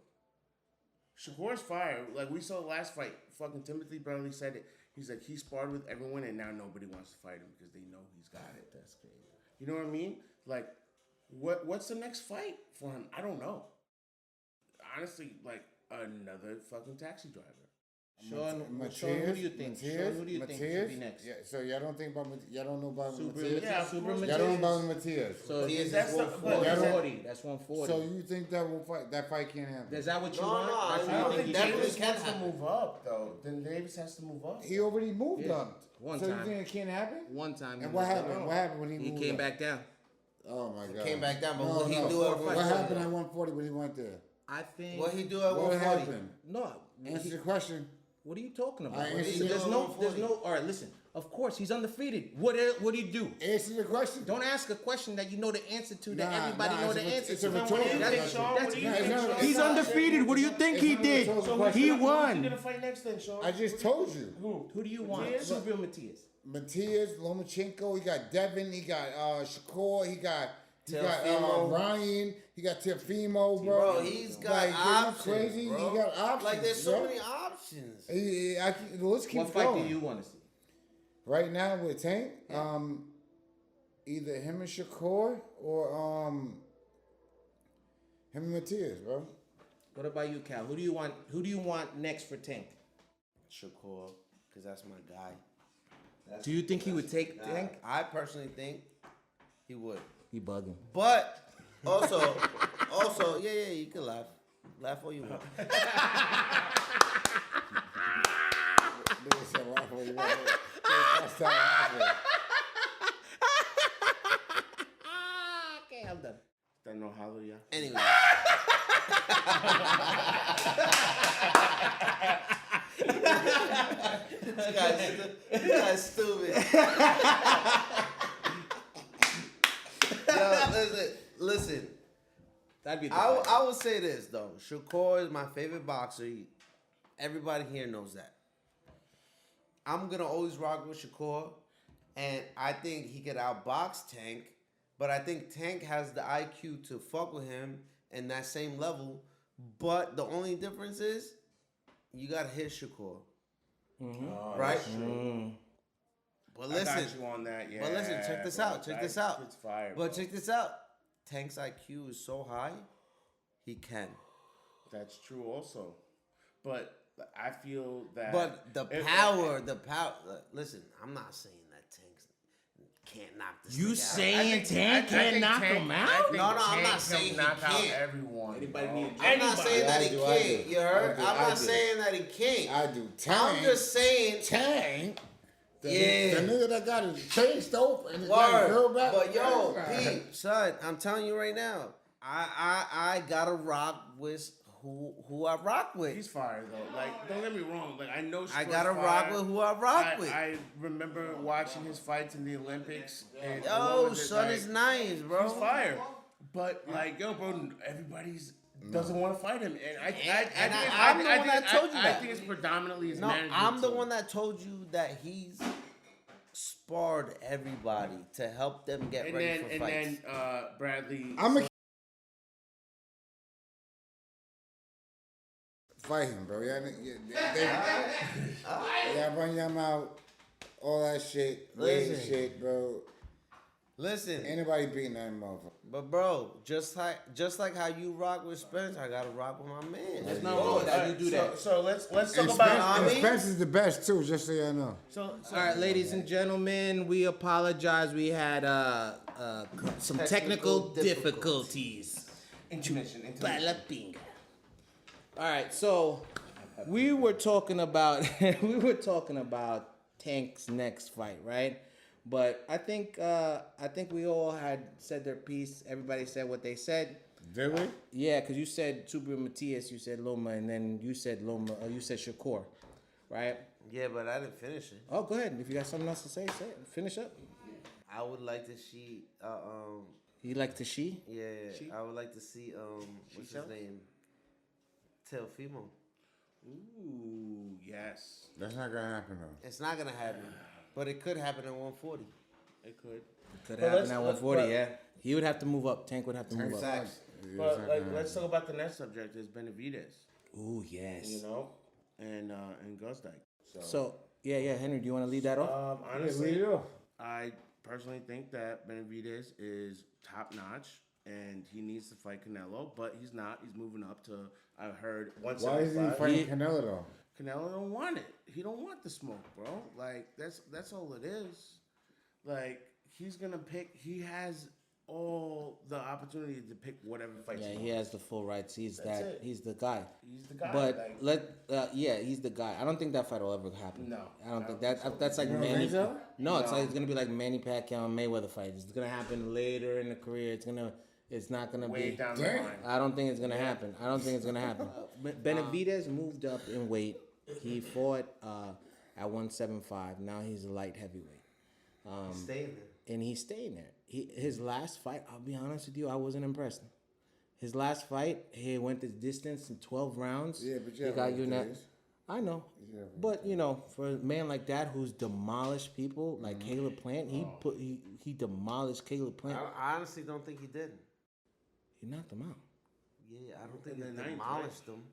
Shakur's fire. Like we saw the last fight. Fucking Timothy barely said it. He's like he sparred with everyone, and now nobody wants to fight him because they know he's got it. That's crazy. You know what I mean? Like, what's the next fight for him? I don't know. Honestly, like another fucking taxi driver. Sean, who do you think? Sean, who do you think should be next? Yeah, so y'all don't think about y'all don't know about Super, Matias? Yeah, Super of course. Y'all don't know Matias. about Matias. So Matias that's is 140. That's 140. So you think that will fight? That fight can't happen? Is that what you No, want? no, That's I what you don't think think he that should really do? Davis wants to move up though. Then Davis has to move up. He already moved Yeah. up. One so time. you think it can't happen? One time. he And was what happened? down. What happened when he He moved came up? back down. Oh my God! came back down, but No, what he no. do at What 140? happened at 140 when he went there? I think. What he do at What 140? happened? No. Answer the question. What are you talking about? I answered There's it. no. All right, listen. Of course, he's undefeated. What do you do? Answer the question. Don't ask a question that you know the answer to. That Nah, everybody nah, know it's the a- answer it's to. a rhetorical That's- Sean? that's- What do you Nah, think, it's not- Sean? He's undefeated. What do you think It's he not did? rhetorical So question. He who's won. gonna fight next then, Sean? I just told you. Who? Who do you want? Matias? Super Matias. Matias, Lomachenko. He got Devin. He got Shakur. He got Teofimo. Ryan. He got Teofimo, bro. Bro, he's got like, options, crazy. bro. He got options. Like, there's so bro. many options. Let's keep What going. fight do you want to see? Right now with Tank, either him and Shakur or him and Matias, bro. What about you, Cal? Who do you want? Who do you want next for Tank? Shakur, because that's my guy. Do you think he would take Tank? I personally think he would. He bugging. But also, yeah, you can laugh. Laugh all you want. Okay, I'm done. That no hallelujah. Anyway. This guy's stupid. Yo, listen. That'd be. I would say this though. Shakur is my favorite boxer. Everybody here knows that. I'm gonna always rock with Shakur, and I think he could outbox Tank. But I think Tank has the IQ to fuck with him in that same level. But the only difference is you gotta hit Shakur. Oh, Right? that's true. But I listen, got you on that. Yeah. but listen, check this out. Check this out. It's fire. But bro. check this out. Tank's IQ is so high, he can. That's true also. But I feel that. But the power. Listen, I'm not saying that Tank can't knock this. You nigga out. saying Tank can't knock him out? No, I'm not saying he knock out can't. everyone. Anybody bro. need- I'm not saying that he I can't. do. You heard? I do, I'm I not do. saying that he can't. I do. Tank. I'm just saying. Tank. Yeah. The nigga that got his chest open and his Word. girl back. But yo, Pete, son, I'm telling you right now, I gotta rock with who I rock with. He's fire though. Like, don't get me wrong. Like, I know. I Shakur's gotta fire. rock with who I rock with. I remember watching his fights in the Olympics. And Yo, what was it, son like, is nice, bro. He's fire. But like, yo, bro, everybody's doesn't want to fight him, and I'm the one that told you I that. think it's predominantly his No, management. I'm the team. one that told you that he's sparred everybody to help them get And ready then for fights. and then Bradley. I'm a fight him, bro. Y'all run your mouth, all that shit, Listen. weird shit, bro. Listen, Anybody beating that motherfucker? but bro, just like how you rock with Spence, I gotta rock with my man. There's nothing wrong with that. You do that. So let's talk And about. I mean- Spence is the best too, just so y'all know. So All right, ladies and gentlemen, we apologize. We had some technical difficulties. intermission. Balapinga. All right, so we were talking about Tank's next fight, right? But I think we all had said their piece. Everybody said what they said. Did we? Yeah, because you said Super Matias, you said Loma, and then you said you said Shakur, right? Yeah, but I didn't finish it. Oh, go ahead. If you got something else to say, say it. Finish up. I would like to see. You like to she? Yeah, I would like to see. What's his name? Teofimo. Ooh, yes, That's not gonna happen though. It's not gonna happen, but it could happen at 140. it could. Could But happen let's- at 140, but- yeah. He would have to move up. Tank would have to move up. Facts. But like, let's talk about the next subject. Is Benavidez, Ooh, yes. you know, and Guzdyke. So, yeah, Henry, do you want to lead that off? Honestly, I personally think that Benavidez is top notch, and he needs to fight Canelo, but he's not. He's moving up to. I heard Why is he 175. fighting Canelo though? Canelo don't want it. He don't want the smoke, bro. Like that's all it is. Like he's gonna pick. He has all the opportunity to pick whatever fight. Yeah, he he wants. has the full rights. He's That's that. it. He's the guy. He's the guy. But like, he's the guy. I don't think that fight will ever happen. No, I don't think that. That's like You don't Manny. think so? No, it's like it's gonna be like Manny Pacquiao and Mayweather fight. It's gonna happen later in the career. It's not gonna way be. down the Damn. line. I don't think it's gonna happen. Benavidez moved up in weight. He fought at 175. Now he's a light heavyweight. Stay there. And he's staying there. His last fight, I'll be honest with you, I wasn't impressed. His last fight, he went the distance in 12 rounds. Yeah, but he got you in that. I know. Yeah, But you know, for a man like that who's demolished people, like Caleb Plant, he demolished Caleb Plant. I honestly don't think he did. He knocked him out. Yeah, I don't think In he the ninth, demolished them.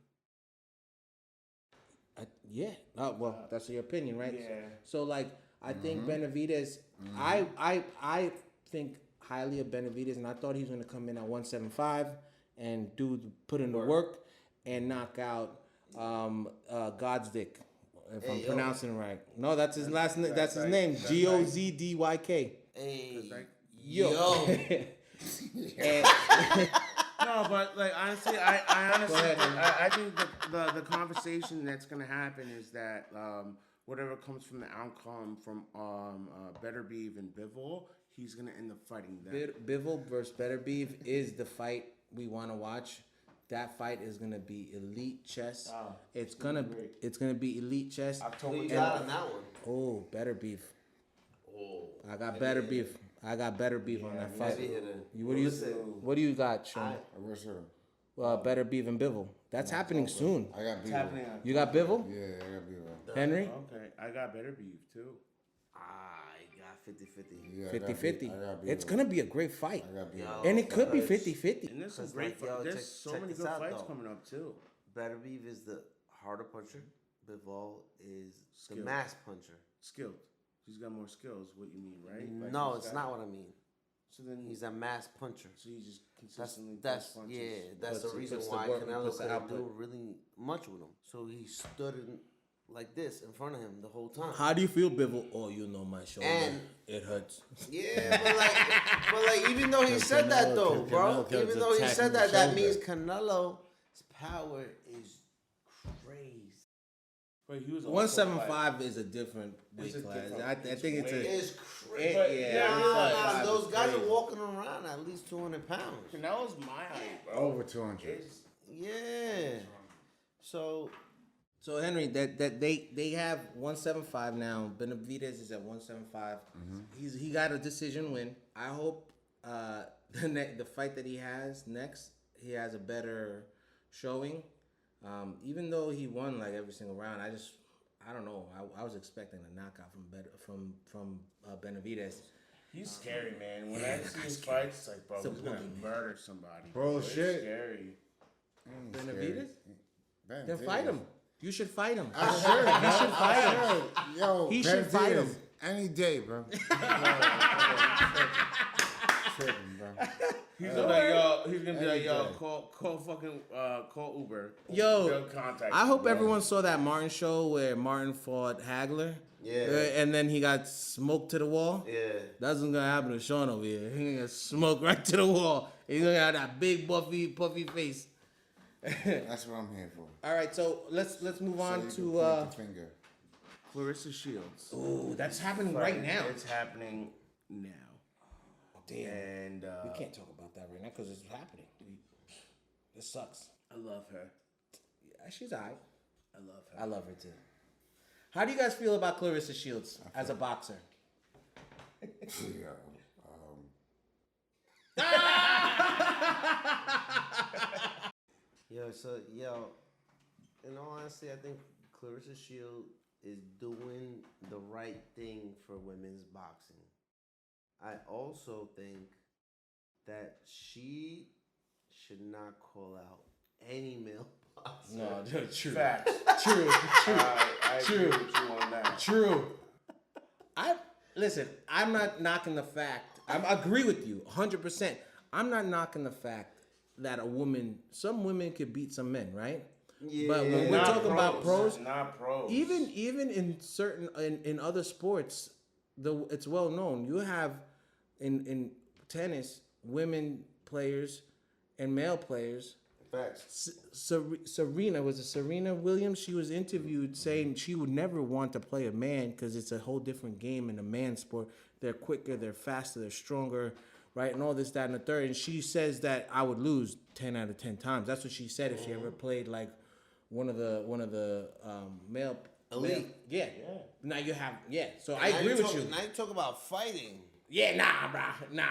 Yeah. Well, that's your opinion, right? Yeah. So like, I think Benavidez. I think highly of Benavidez, and I thought he was going to come in at 175 and put in the work and knock out God's Dick. If I'm pronouncing it right. No, that's his last name. That's his name. Gozdyk. Hey, Yo. And- No, but like honestly, I honestly I think the conversation that's gonna happen is that whatever comes from the outcome from Beterbiev and Bivol, he's gonna end up fighting them. Bivol versus Beterbiev is the fight we want to watch. That fight is gonna be elite chess. It's gonna be elite chess. Who you got on that one? Oh, Beterbiev. Oh, I got Beterbiev. I got Beterbiev on that fight. heavy hitter. What do you got, Sean? What's her? Beterbiev and Bivol. That's happening soon. I got It's Beaver. happening on You got Bivol? Yeah, I got Beaver. Henry? Okay, I got Beterbiev too. I got 50-50. Yeah, I got 50-50. Beaver. I got It's Beaver. going to be a great fight. I got Beaver. Yo. And it could be Because- 50-50. And there's some Because, great like, yo, There's check- so check many this good out, fights though. coming up too. Beterbiev is the harder puncher. Bivol is the Skilled. mass puncher. Skilled. He's got more skills. What you mean, right? Like, No, he's it's got- not what I mean. So then He's a mass puncher. So he just That's consistently that's punches. yeah. That's Puts- the reason puts the why work- Canelo puts the couldn't output. do really much with him. So he stood in like this in front of him the whole time. How do you feel, Bivol? Oh, you know my shoulder. And- It hurts. Yeah, but like even though he said that though, Canelo bro, kept even though he attacking said the that, that shoulder. means Canelo's power is crazy. But he was also 175 is a different It's weight a class. different- I think it's it's a. It's crazy. But- yeah, Nah, it's those guys crazy. are walking around at least 200 pounds. Canelo's my height, bro. Over 200. It's- Yeah. So So Henry, that they have 175 now. Benavidez is at 175. He got a decision win. I hope the fight that he has next, he has a better showing. Even though he won like every single round, I don't know. I was expecting a knockout from Benavidez. He's scary, man. When I see his fights, it's like, bro, It's a he's gonna bully, man. murder somebody. Bullshit. It's scary. Benavidez? Ben Then Davis. fight him. You should fight him. I should. You should fight him. I should. Yo, He Ben should fight Davis, him. any day, bro. Tripping, bro. He's gonna be like, yo. He's gonna be like, yo. Anything. Call Uber. Yo, They'll contact I you. hope everyone saw that Martin show where Martin fought Hagler. Yeah. And then he got smoked to the wall. yeah. That's what's gonna happen to Sean over here. He's gonna get smoked right to the wall. He's gonna have that big puffy face. That's what I'm here for. All right, so let's move So on you can to point the finger. Clarissa Shields. ooh, that's happening right now. It's happening now. Damn, And we can't talk about that right now because it's happening. This sucks. I love her. Yeah, she's alright. I love her. I love her too. How do you guys feel about Clarissa Shields as a boxer? Yeah. In all honesty, I think Clarissa Shield is doing the right thing for women's boxing. I also think that she should not call out any male boxer. No, true. Facts. True. I agree True. with you on that. True. Listen, I'm not knocking the fact. I agree with you 100%. I'm not knocking the fact that some women could beat some men, right? Yeah. But when we're Not talking about pros, Not pros. even in certain in other sports, it's well known. You have in tennis women players and male players. Facts. Serena Williams. She was interviewed saying she would never want to play a man because it's a whole different game in a man's sport. They're quicker, they're faster, they're stronger, right? And all this, that, and the third. And she says that I would lose 10 out of 10 times. That's what she said if she ever played like one of the male Elite. Yeah. Now you have So I Now agree with talk- you. Now you talk about fighting. Yeah, nah, bro. Nah.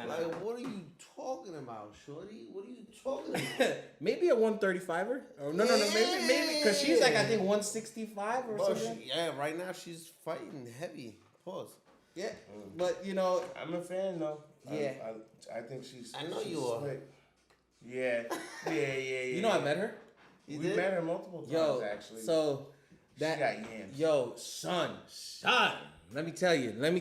Like, what are you talking about, shorty? What are you talking about? Maybe a 135er. Oh, no. Maybe because she's like I think 165 or something. Right now she's fighting heavy. Pause. Yeah, but you know, I'm a fan though. Yeah. I think she's. I know she's you are. slick. Yeah. You know, I met her. You We did? met her multiple times actually. So that she got yams. yo, son. Let me tell you something.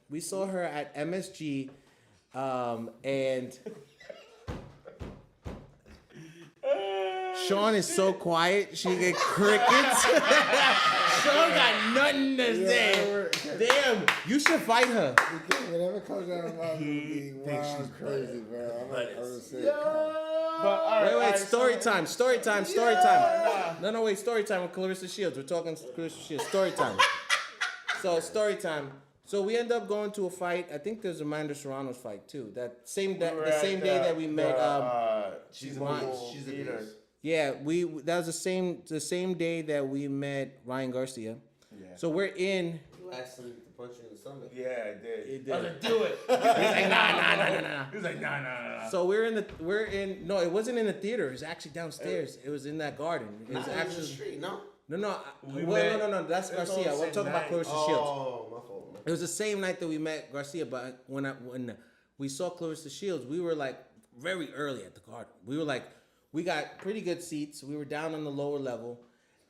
We saw her at MSG, and Sean is so quiet. She get crickets. Sean got nothing to say. Damn, you should fight her. Whatever comes out of my mouth be wild, crazy, bro. I'm gonna say it. Wait, story time. No, wait, story time with Clarissa Shields. We're talking Clarissa Shields. Story time. So, story time. So, we end up going to a fight. I think there's Amanda Serrano's fight, too. The same day that we met. She's She's a leader. beast. Yeah, that was the same day that we met Ryan Garcia. Yeah. So, we're in. You asked him to punch you in the stomach. Yeah, I did. He did. I was like, do it. He was like, nah. He was like, nah. So no, it wasn't in the theater. It was actually downstairs. It was in that garden. It was Not actually in the street, no. No. met- No. That's it was Garcia. all We're the talking same about night. Clarissa Shields. Oh, my fault. It was the same night that we met Garcia, but when we saw Clarissa Shields, we were like very early at the garden. We got pretty good seats. We were down on the lower level,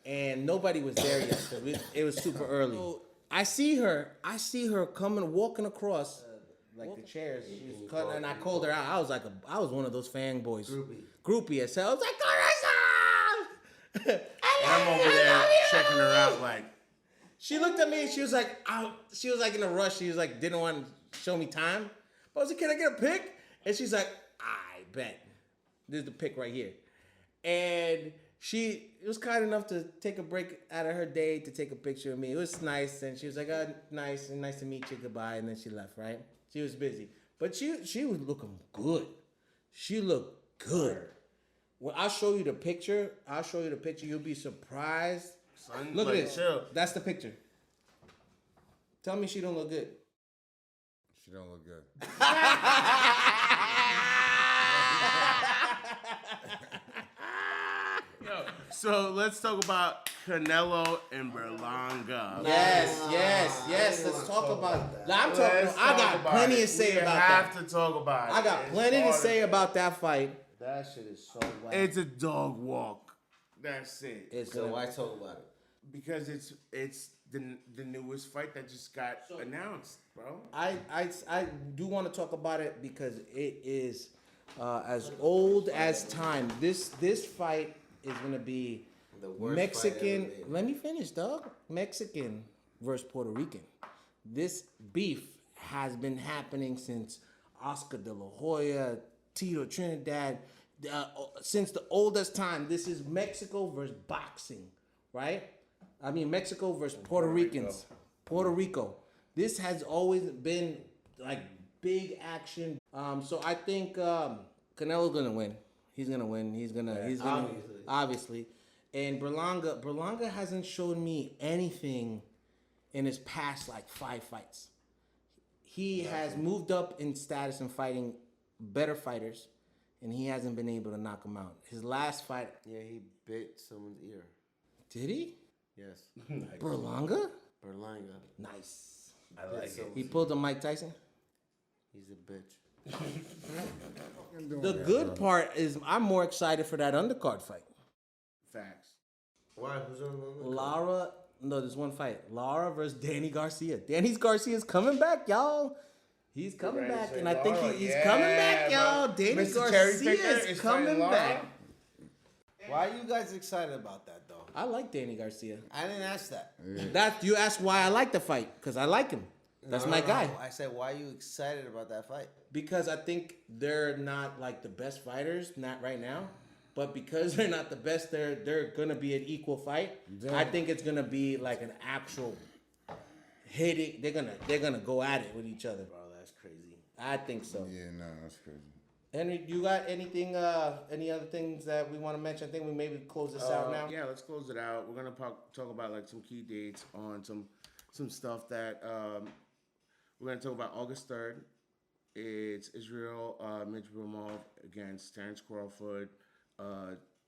and nobody was there yet because it was super early. So I see her walking across like the chairs. She was cutting, and I called her out. I was one of those fanboys, groupie as hell. I was like, Clarissa! And I'm over there checking her out like. She looked at me and she was like in a rush. She was like, didn't want to show me time. But I was like, can I get a pic? And she's like, I bet. This is the pic right here. And she was kind enough to take a break out of her day to take a picture of me. It was nice. And she was like, nice to meet you. Goodbye. And then she left, right? She was busy. But she was looking good. She looked good. Well, I'll show you the picture. You'll be surprised. Son, Look like, at this. chill. That's the picture. Tell me she don't look good. She don't look good. Yo, so let's talk about Canelo and Berlanga. Yes. Let's talk about that. I got plenty to say about that. We have to talk about it. I got plenty to say about that fight. That shit is so wild. It's a dog walk. That's it. So why talk about it? Because it's the newest fight that just got announced, bro. I do want to talk about it because it is as old as time. This fight is gonna be The worst Mexican. fight ever made. Let me finish, dog. Mexican versus Puerto Rican. This beef has been happening since Oscar de la Hoya, Tito Trinidad, since the oldest time. This is Mexico versus boxing, right? I mean, Mexico versus Puerto Ricans. Puerto Rico. This has always been like big action. So I think Canelo's gonna win. He's gonna win. He's gonna obviously. And Berlanga hasn't shown me anything in his past like 5 fights. He has moved up in status and fighting better fighters, and he hasn't been able to knock them out. His last fight, Yeah, he bit someone's ear. did he? Yes. Berlanga? Berlanga. Nice. I like it. He pulled a Mike Tyson. He's a bitch. The good part is I'm more excited for that undercard fight. Facts. Why? Who's on the Lara, no, there's one fight. Lara versus Danny Garcia. Danny Garcia's coming back, y'all. He's coming Ready to back, say and I think Lara? he's Yeah, coming back, bro. y'all. Danny Mr. Cherry Garcia Picker is is coming fighting Lara? back. Why are you guys excited about that, though? I like Danny Garcia. I didn't ask that. That you asked why I like the fight because I like him. That's my guy. I said, why are you excited about that fight? Because I think they're not like the best fighters, not right now. But because they're not the best, they're gonna be an equal fight. Yeah. I think it's gonna be like an actual hitting. They're gonna go at it with each other. Bro, that's crazy. I think so. Yeah, no, that's crazy. Henry, you got anything? Any other things that we want to mention? I think we maybe close this out now. Yeah, let's close it out. We're gonna talk about like some key dates on some stuff that we're gonna talk about. August 3rd, it's Israil Madrimov against Terence Crawford.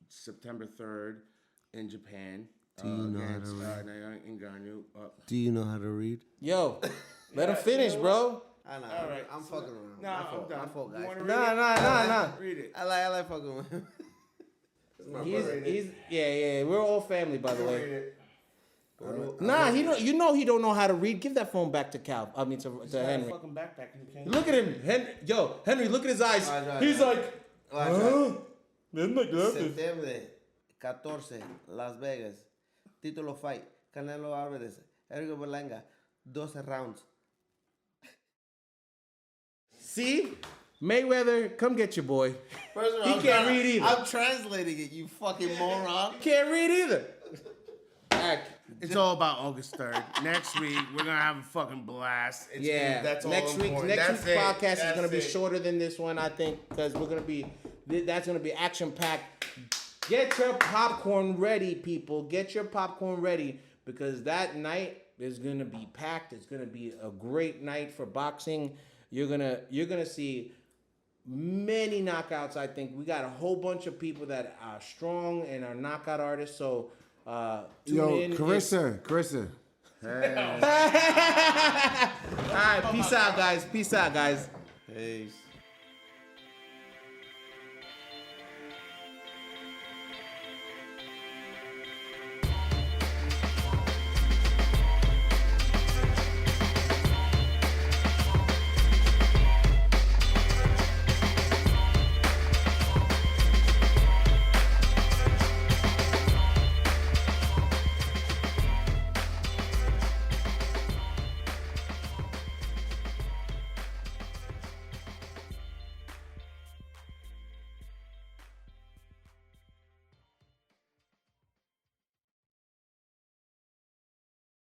September 3rd in Japan. Do you know how to read? Do you know how to read? Yo, let him finish, bro. I know. All right, I'm fucking around. Nah, I'm done. My fault, You guys. wanna read Nah. Read it. I like fucking with him. He's yeah. We're all family, by the Read way. it. Nah, he don't. You know he don't know how to read. Give that phone back to Cal. I mean to Henry. Fucking backpack. You can't. Look at him, Henry. Look at his eyes. Right. He's like, huh? Septiembre 14, Las Vegas. Título fight. Canelo Álvarez. Ergo Berlanga. 12 rounds. See, Mayweather, come get your boy. First of all, He can't read either. I'm translating it, you fucking moron. Can't read either. It's all about August 3rd. Next week we're gonna have a fucking blast. That's all next week's important. podcast is gonna be it. shorter than this one, I think, because that's gonna be action packed. Get your popcorn ready, people. Get your popcorn ready because that night is gonna be packed. It's gonna be a great night for boxing. You're gonna see many knockouts. I think we got a whole bunch of people that are strong and are knockout artists. So tune in. Carissa. All right, peace out, guys. Peace.